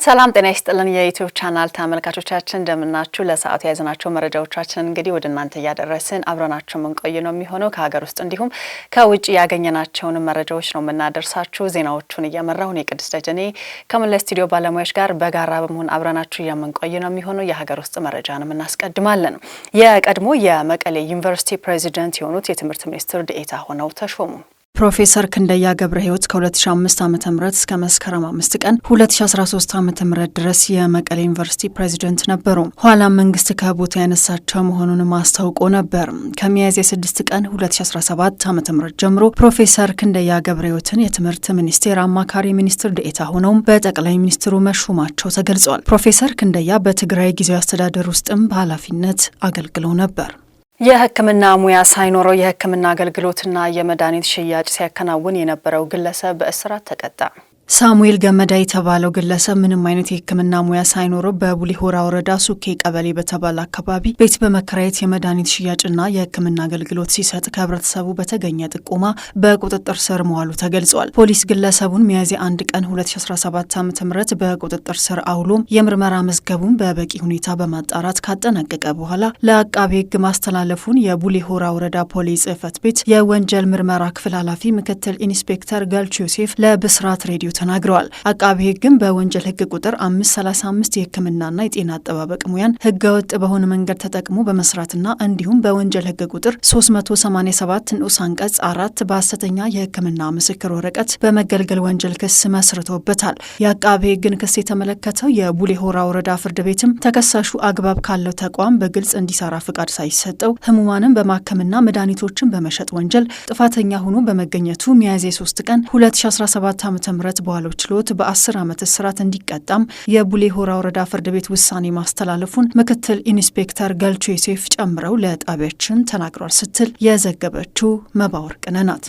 ሰላም ጤና ይስጥልን የዩቲዩብ ቻናል ተመልካቾቻችን እንደምናችሁ ለሰዓቱ ያዘናቸው መረጃዎቻችን እንግዲህ ወደ እናንተ ያደረስን አብረናችሁ መንቆይ ነው የሚሆነው ከሀገር ውስጥ እንዲሁም ከውጭ ያገኘናቸውን መረጃዎች ነው የምናደርሳችሁ ዜናዎቹን እየመራው ነው ቅድስት ደጀኔ ከመላ ስቱዲዮ ባለሙያዎች ጋር በጋራ በመሆን አብረናችሁ የምንቆይ ነው የሚሆነው የሀገር ውስጥ መረጃንም እናስቀድማለን የቀድሞ የመቀሌ ዩኒቨርሲቲ ፕሬዚደንት የሆኑት የትምህርት ሚኒስትር ዴኤታ ሆነው ተሾሙ ፕሮፌሰር ክንደያ ገብረ ሕይወት ከ2005 ዓ.ም እስከ መስከረም 5 ቀን 2013 ዓ.ም ድረስ የመቀሌ ዩኒቨርሲቲ ፕሬዚደንት ነበሩ። ኋላም መንግስት ከቦታ ያነሳቸው መሆኑን ማስታውቆ ነበር። ከሚያዝያ 6 ቀን 2017 ዓ.ም ጀምሮ ፕሮፌሰር ክንደያ ገብረ ሕይወትን የትምህርት ሚኒስቴር አማካሪ ሚኒስትር ዴኤታ ሆነው በጠቅላይ ሚኒስትሩ መሾማቸው ተገልጿል። ፕሮፌሰር ክንደያ በትግራይ ጊዜያዊ አስተዳደር ውስጥም በኃላፊነት አገልግለው ነበር። የሕክምና ሙያ ሳይኖረው የሕክምና አገልግሎትና የመድኃኒት ሽያጭ ሲያከናውን የነበረው ግለሰብ በእስራት ተቀጣ። ሳሙኤል ገመዳ የተባለው ግለሰብ ምንም አይነት የሕክምና ሙያ ሳይኖረው በቡሌ ሆራ ወረዳ ሱኬ ቀበሌ በተባለ አካባቢ ቤት በመከራየት የመድኃኒት ሽያጭና የሕክምና አገልግሎት ሲሰጥ ከህብረተሰቡ በተገኘ ጥቆማ በቁጥጥር ስር መዋሉ ተገልጿል። ፖሊስ ግለሰቡን ሚያዝያ 1 ቀን 2017 ዓ.ም በቁጥጥር ስር አውሎም የምርመራ መዝገቡን በበቂ ሁኔታ በማጣራት ካጠናቀቀ በኋላ ለአቃቤ ሕግ ማስተላለፉን የቡሌ ሆራ ወረዳ ፖሊስ ጽሕፈት ቤት የወንጀል ምርመራ ክፍል ኃላፊ ምክትል ኢንስፔክተር ገልቹ ዮሴፍ ለብስራት ሬዲዮ ተናግረዋል። አቃቤ ሕግም በወንጀል ሕግ ቁጥር 535 የሕክምናና የጤና አጠባበቅ ሙያን ህገወጥ በሆነ መንገድ ተጠቅሞ በመስራትና እንዲሁም በወንጀል ሕግ ቁጥር 387 ንዑስ አንቀጽ 4 በሐሰተኛ የሕክምና ምስክር ወረቀት በመገልገል ወንጀል ክስ መስርቶበታል። የአቃቤ ሕግን ክስ የተመለከተው የቡሌ ሆራ ወረዳ ፍርድ ቤትም ተከሳሹ አግባብ ካለው ተቋም በግልጽ እንዲሰራ ፍቃድ ሳይሰጠው ህሙማንን በማከምና መድኃኒቶችን በመሸጥ ወንጀል ጥፋተኛ ሆኖ በመገኘቱ ሚያዝያ 3 ቀን 2017 ዓ.ም በዋለው ችሎት በ10 ዓመት እስራት እንዲቀጣም የቡሌ ሆራ ወረዳ ፍርድ ቤት ውሳኔ ማስተላለፉን ምክትል ኢንስፔክተር ገልቹ ዮሴፍ ጨምረው ለጣቢያችን ተናግሯል ስትል የዘገበችው መባወርቅነህ ናት።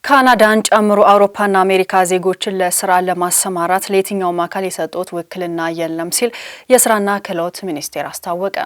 ካናዳን ጨምሮ አውሮፓና አሜሪካ ዜጎችን ለስራ ለማሰማራት ለየትኛውም አካል የሰጡት ውክልና የለም ሲል የስራና ክህሎት ሚኒስቴር አስታወቀ።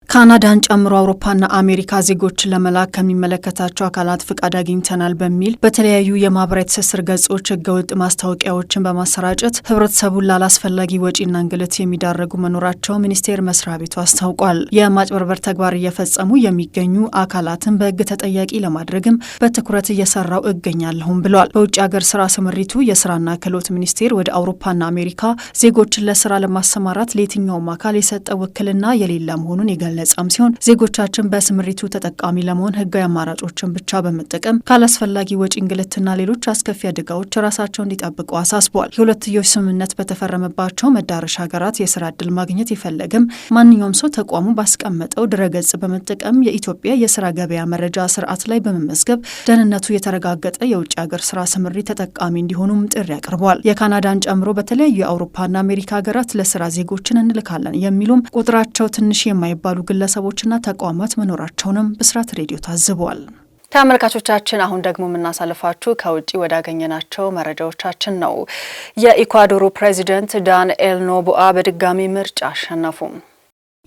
ካናዳን ጨምሮ አውሮፓና አሜሪካ ዜጎችን ለመላክ ከሚመለከታቸው አካላት ፍቃድ አግኝተናል በሚል በተለያዩ የማህበራዊ ትስስር ገጾች ህገወጥ ማስታወቂያዎችን በማሰራጨት ህብረተሰቡን ላላስፈላጊ ወጪና እንግልት የሚዳረጉ መኖራቸው ሚኒስቴር መስሪያ ቤቱ አስታውቋል። የማጭበርበር ተግባር እየፈጸሙ የሚገኙ አካላትን በህግ ተጠያቂ ለማድረግም በትኩረት እየሰራው እገኛለሁም ብሏል። በውጭ ሀገር ስራ ስምሪቱ የስራና ክህሎት ሚኒስቴር ወደ አውሮፓና አሜሪካ ዜጎችን ለስራ ለማሰማራት ለየትኛውም አካል የሰጠ ውክልና የሌለ መሆኑን ገለጸም ሲሆን ዜጎቻችን በስምሪቱ ተጠቃሚ ለመሆን ህጋዊ አማራጮችን ብቻ በመጠቀም ካላስፈላጊ ወጪ እንግልትና ሌሎች አስከፊ አደጋዎች ራሳቸውን እንዲጠብቁ አሳስበዋል። የሁለትዮሽ ስምምነት በተፈረመባቸው መዳረሻ ሀገራት የስራ ዕድል ማግኘት የፈለገም ማንኛውም ሰው ተቋሙ ባስቀመጠው ድረገጽ በመጠቀም የኢትዮጵያ የስራ ገበያ መረጃ ስርዓት ላይ በመመዝገብ ደህንነቱ የተረጋገጠ የውጭ ሀገር ስራ ስምሪት ተጠቃሚ እንዲሆኑም ጥሪ አቅርበዋል። የካናዳን ጨምሮ በተለያዩ የአውሮፓና አሜሪካ ሀገራት ለስራ ዜጎችን እንልካለን የሚሉም ቁጥራቸው ትንሽ የማይባሉ ግለሰቦችና ተቋማት መኖራቸውንም ብስራት ሬዲዮ ታዝቧል። ተመልካቾቻችን አሁን ደግሞ የምናሳልፋችሁ ከውጪ ወዳገኘናቸው መረጃዎቻችን ነው። የኢኳዶሩ ፕሬዚደንት ዳንኤል ኖቦአ በድጋሚ ምርጫ አሸነፉ።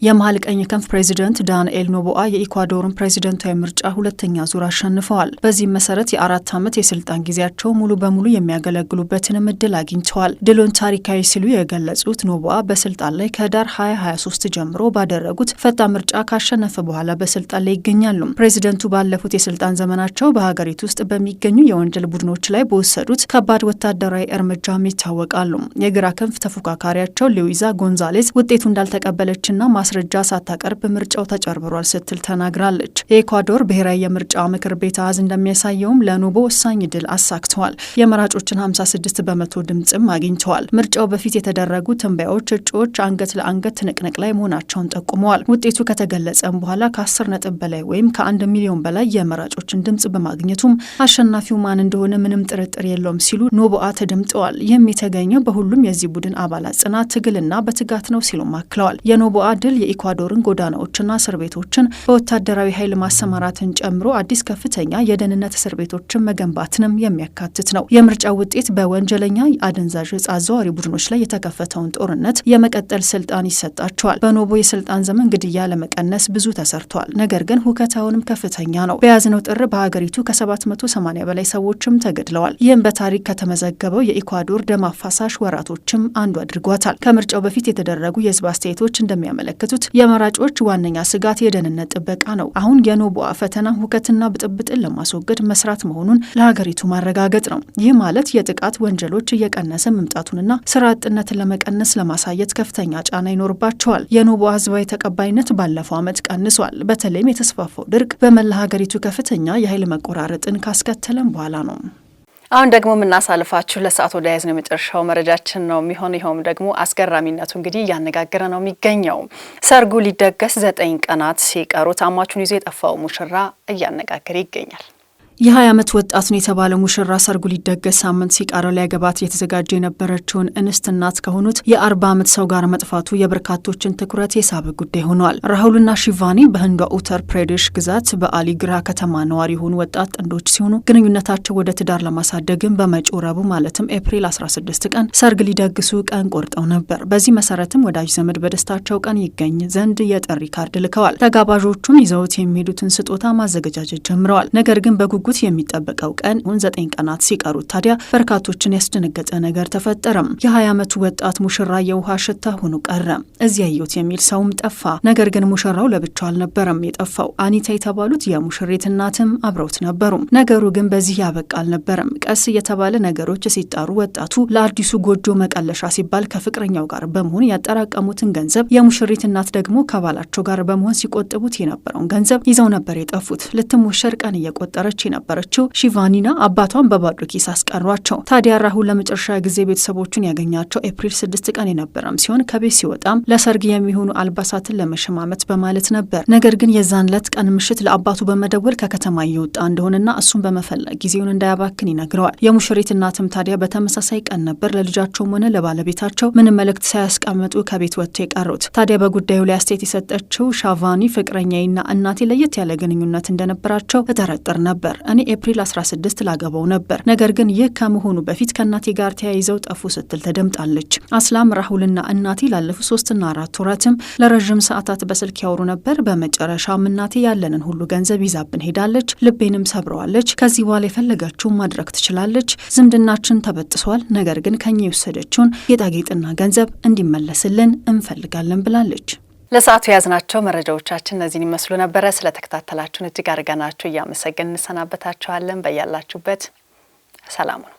የመሀል ቀኝ ክንፍ ፕሬዚደንት ዳንኤል ኖቦአ የኢኳዶርን ፕሬዚደንታዊ ምርጫ ሁለተኛ ዙር አሸንፈዋል። በዚህም መሰረት የ4 ዓመት የስልጣን ጊዜያቸው ሙሉ በሙሉ የሚያገለግሉበትንም እድል አግኝተዋል። ድሉን ታሪካዊ ሲሉ የገለጹት ኖቦአ በስልጣን ላይ ከዳር 2023 ጀምሮ ባደረጉት ፈጣን ምርጫ ካሸነፈ በኋላ በስልጣን ላይ ይገኛሉ። ፕሬዚደንቱ ባለፉት የስልጣን ዘመናቸው በሀገሪቱ ውስጥ በሚገኙ የወንጀል ቡድኖች ላይ በወሰዱት ከባድ ወታደራዊ እርምጃም ይታወቃሉ። የግራ ክንፍ ተፎካካሪያቸው ሉዊዛ ጎንዛሌዝ ውጤቱ እንዳልተቀበለችና ማስረጃ ሳታቀርብ ምርጫው ተጨርብሯል ስትል ተናግራለች። የኢኳዶር ብሔራዊ የምርጫ ምክር ቤት አሃዝ እንደሚያሳየውም ለኖቦ ወሳኝ ድል አሳክተዋል። የመራጮችን 56 በመቶ ድምጽም አግኝተዋል። ምርጫው በፊት የተደረጉ ትንበያዎች እጩዎች አንገት ለአንገት ትንቅንቅ ላይ መሆናቸውን ጠቁመዋል። ውጤቱ ከተገለጸም በኋላ ከ10 ነጥብ በላይ ወይም ከ1 ሚሊዮን በላይ የመራጮችን ድምጽ በማግኘቱም አሸናፊው ማን እንደሆነ ምንም ጥርጥር የለውም ሲሉ ኖቦአ ተደምጠዋል። ይህም የተገኘው በሁሉም የዚህ ቡድን አባላት ጽናት፣ ትግልና በትጋት ነው ሲሉም አክለዋል። የኖቦአ ድል የኢኳዶርን ጎዳናዎችና እስር ቤቶችን በወታደራዊ ኃይል ማሰማራትን ጨምሮ አዲስ ከፍተኛ የደህንነት እስር ቤቶችን መገንባትንም የሚያካትት ነው። የምርጫው ውጤት በወንጀለኛ አደንዛዥ ዕፅ አዘዋዋሪ ቡድኖች ላይ የተከፈተውን ጦርነት የመቀጠል ስልጣን ይሰጣቸዋል። በኖቦ የስልጣን ዘመን ግድያ ለመቀነስ ብዙ ተሰርቷል። ነገር ግን ሁከታውንም ከፍተኛ ነው። በያዝነው ጥር በሀገሪቱ ከ780 በላይ ሰዎችም ተገድለዋል። ይህም በታሪክ ከተመዘገበው የኢኳዶር ደም አፋሳሽ ወራቶችም አንዱ አድርጓታል። ከምርጫው በፊት የተደረጉ የህዝብ አስተያየቶች እንደሚያመለክቱት የመራጮች ዋነኛ ስጋት የደህንነት ጥበቃ ነው። አሁን የኖቦአ ፈተና ሁከትና ብጥብጥን ለማስወገድ መስራት መሆኑን ለሀገሪቱ ማረጋገጥ ነው። ይህ ማለት የጥቃት ወንጀሎች እየቀነሰ መምጣቱንና ስራ አጥነትን ለመቀነስ ለማሳየት ከፍተኛ ጫና ይኖርባቸዋል። የኖቦአ ህዝባዊ ተቀባይነት ባለፈው ዓመት ቀንሷል። በተለይም የተስፋፋው ድርቅ በመላ ሀገሪቱ ከፍተኛ የኃይል መቆራረጥን ካስከተለም በኋላ ነው። አሁን ደግሞ የምናሳልፋችሁ ለሰዓት ወደ ያዝነው የመጨረሻው መረጃችን ነው የሚሆን። ይኸውም ደግሞ አስገራሚነቱ እንግዲህ እያነጋገረ ነው የሚገኘው። ሰርጉ ሊደገስ 9 ቀናት ሲቀሩት አማቹን ይዞ የጠፋው ሙሽራ እያነጋገረ ይገኛል። የ20 ዓመት ወጣት ነው የተባለው ሙሽራ ሰርጉ ሊደገስ ሳምንት ሲቀረው ሊያገባት የተዘጋጀ የነበረችውን እንስት እናት ከሆኑት የ40 ዓመት ሰው ጋር መጥፋቱ የበርካቶችን ትኩረት የሳበ ጉዳይ ሆኗል። ራሁልና ሺቫኒ በህንዷ ኡተር ፕሬዴሽ ግዛት በአሊግራ ከተማ ነዋሪ የሆኑ ወጣት ጥንዶች ሲሆኑ ግንኙነታቸው ወደ ትዳር ለማሳደግም በመጪው ረቡዕ ማለትም ኤፕሪል 16 ቀን ሰርግ ሊደግሱ ቀን ቆርጠው ነበር። በዚህ መሰረትም ወዳጅ ዘመድ በደስታቸው ቀን ይገኝ ዘንድ የጥሪ ካርድ ልከዋል። ተጋባዦቹም ይዘውት የሚሄዱትን ስጦታ ማዘገጃጀት ጀምረዋል። ነገር ግን በጉጉት የሚጠበቀው ቀን 9 ቀናት ሲቀሩት ታዲያ በርካቶችን ያስደነገጠ ነገር ተፈጠረም። የ20 ዓመቱ ወጣት ሙሽራ የውሃ ሽታ ሆኖ ቀረ። እዚያ ያዩት የሚል ሰውም ጠፋ። ነገር ግን ሙሽራው ለብቻው አልነበረም የጠፋው። አኒታ የተባሉት የሙሽሪት እናትም አብረውት ነበሩ። ነገሩ ግን በዚህ ያበቃ አልነበረም። ቀስ እየተባለ ነገሮች ሲጣሩ ወጣቱ ለአዲሱ ጎጆ መቀለሻ ሲባል ከፍቅረኛው ጋር በመሆን ያጠራቀሙትን ገንዘብ፣ የሙሽሪት እናት ደግሞ ከባላቸው ጋር በመሆን ሲቆጥቡት የነበረውን ገንዘብ ይዘው ነበር የጠፉት። ልትሞሸር ቀን እየቆጠረች ነበረችው ሺቫኒና አባቷን በባዶ ኪስ አስቀሯቸው። ታዲያ ራሁል ለመጨረሻ ጊዜ ቤተሰቦቹን ያገኛቸው ኤፕሪል 6 ቀን የነበረም ሲሆን ከቤት ሲወጣም ለሰርግ የሚሆኑ አልባሳትን ለመሸማመት በማለት ነበር። ነገር ግን የዛን ዕለት ቀን ምሽት ለአባቱ በመደወል ከከተማ እየወጣ እንደሆነና እሱን በመፈለግ ጊዜውን እንዳያባክን ይነግረዋል። የሙሽሪት እናትም ታዲያ በተመሳሳይ ቀን ነበር ለልጃቸውም ሆነ ለባለቤታቸው ምንም መልእክት ሳያስቀምጡ ከቤት ወጥቶ የቀሩት። ታዲያ በጉዳዩ ላይ አስተያየት የሰጠችው ሻቫኒ ፍቅረኛዬና እናቴ ለየት ያለ ግንኙነት እንደነበራቸው እጠረጥር ነበር። እኔ ኤፕሪል 16 ላገባው ነበር። ነገር ግን ይህ ከመሆኑ በፊት ከእናቴ ጋር ተያይዘው ጠፉ ስትል ተደምጣለች። አስላም ራሁልና እናቴ ላለፉት 3 እና 4 ወራትም ለረጅም ሰዓታት በስልክ ያወሩ ነበር። በመጨረሻም እናቴ ያለንን ሁሉ ገንዘብ ይዛብን ሄዳለች። ልቤንም ሰብረዋለች። ከዚህ በኋላ የፈለጋችውን ማድረግ ትችላለች። ዝምድናችን ተበጥሷል። ነገር ግን ከኛ የወሰደችውን ጌጣጌጥና ገንዘብ እንዲመለስልን እንፈልጋለን ብላለች። ለሰዓቱ የያዝናቸው መረጃዎቻችን እነዚህን ይመስሉ ነበረ። ስለተከታተላችሁን እጅግ አድርገናችሁ እያመሰገንን እንሰናበታችኋለን። በያላችሁበት ሰላም ነው።